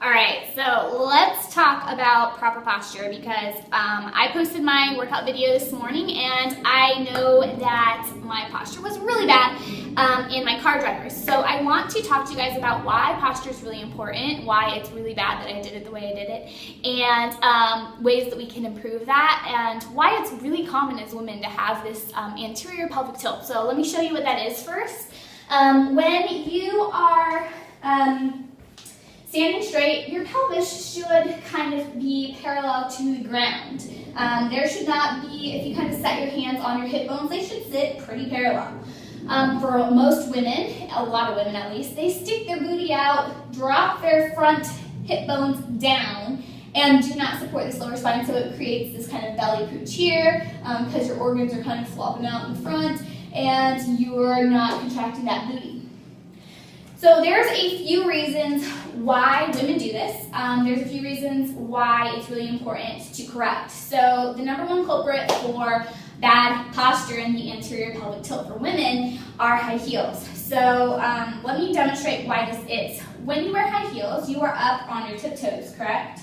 All right, so let's talk about proper posture because I posted my workout video this morning and I know that my posture was really bad in my car drivers. So I want to talk to you guys about why posture is really important, why it's really bad that I did it the way I did it, and ways that we can improve that, and why it's really common as women to have this anterior pelvic tilt. So let me show you what that is first. When you are standing straight, your pelvis should kind of be parallel to the ground. There should not be, if you kind of set your hands on your hip bones, they should sit pretty parallel. For most women, a lot of women at least, they stick their booty out, drop their front hip bones down, and do not support this lower spine, so it creates this kind of belly pooch here because your organs are kind of flopping out in front and you're not contracting that booty. So there's a few reasons why women do this. There's a few reasons why it's really important to correct. So the number one culprit for bad posture in the anterior pelvic tilt for women are high heels. So let me demonstrate why this is. When you wear high heels, you are up on your tiptoes, correct?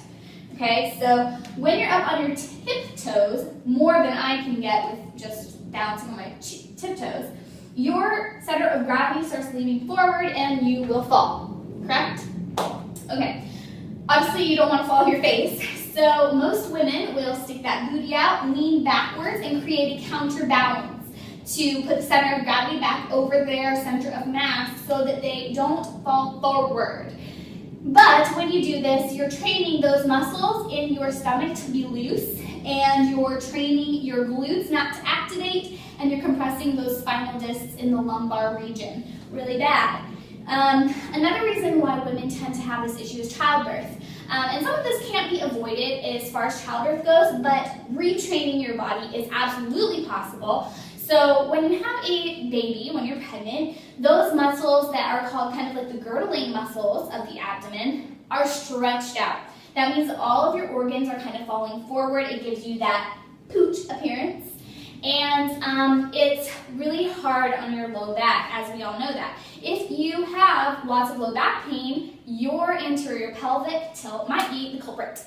Okay, so when you're up on your tiptoes, more than I can get with just bouncing on my tiptoes, your center of gravity starts leaning forward and you will fall, correct? Okay, obviously you don't want to fall on your face, so most women will stick that booty out, lean backwards, and create a counterbalance to put the center of gravity back over their center of mass so that they don't fall forward. But when you do this, you're training those muscles in your stomach to be loose, and you're training your glutes not to activate, and you're compressing those spinal discs in the lumbar region really bad. Another reason why women tend to have this issue is childbirth. And some of this can't be avoided as far as childbirth goes, but retraining your body is absolutely possible. So when you have a baby, when you're pregnant, those muscles that are called kind of like the girdling muscles of the abdomen are stretched out. That means all of your organs are kind of falling forward. It gives you that pooch appearance. And it's really hard on your low back, as we all know that. If you have lots of low back pain, your anterior pelvic tilt might be the culprit.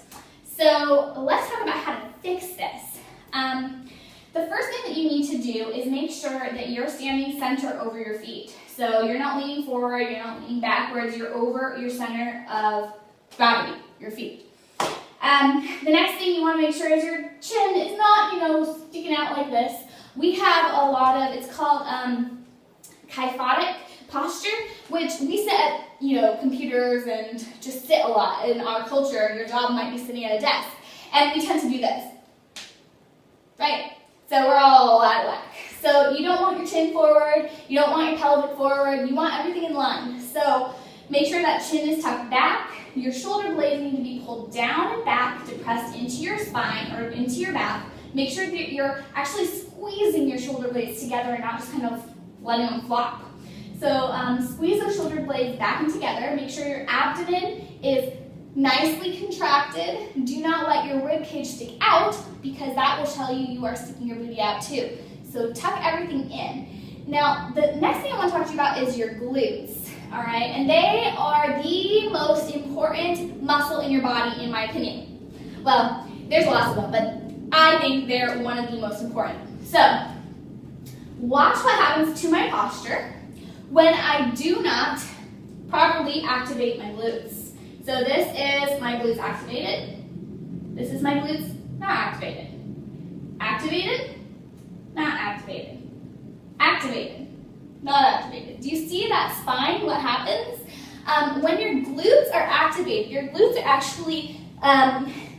So let's talk about how to fix this. The first thing that you need to do is make sure that you're standing center over your feet. So you're not leaning forward, you're not leaning backwards, you're over your center of gravity, your feet. The next thing you want to make sure is your chin is not, sticking out like this. We have a lot of, it's called kyphotic posture, which we sit at, computers and just sit a lot in our culture. Your job might be sitting at a desk, and we tend to do this, right? So we're all out of whack. So you don't want your chin forward, you don't want your pelvic forward, you want everything in line. So make sure that chin is tucked back. Your shoulder blades need to be pulled down and back to press into your spine or into your back. Make sure that you're actually squeezing your shoulder blades together and not just kind of letting them flop. So squeeze those shoulder blades back and together. Make sure your abdomen is nicely contracted. Do not let your rib cage stick out because that will tell you you are sticking your booty out too. So tuck everything in. Now, the next thing I want to talk to you about is your glutes, all right? And they are the most important muscle in your body, in my opinion. Well, there's lots of them, but I think they're one of the most important. So, watch what happens to my posture when I do not properly activate my glutes. So this is my glutes activated. This is my glutes not activated. Activated, not activated. Activated, not activated. Do you see that spine, what happens? When your glutes are activated, your glutes are actually,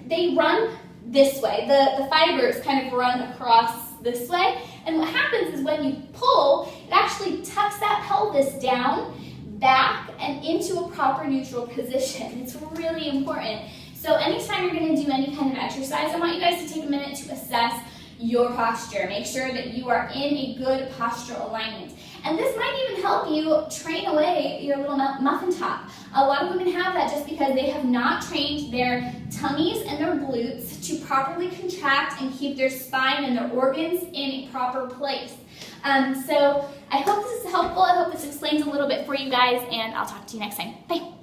they run this way. The fibers kind of run across this way. And what happens is when you pull, it actually tucks that pelvis down, back, and into a proper neutral position. It's really important. So anytime you're going to do any kind of exercise, I want you guys to take a minute to assess your posture. Make sure that you are in a good postural alignment. And this might even help you train away your little muffin top. A lot of women have that just because they have not trained their tummies and their glutes to properly contract and keep their spine and their organs in a proper place. So I hope this is helpful. I hope this explains a little bit for you guys, and I'll talk to you next time. Bye.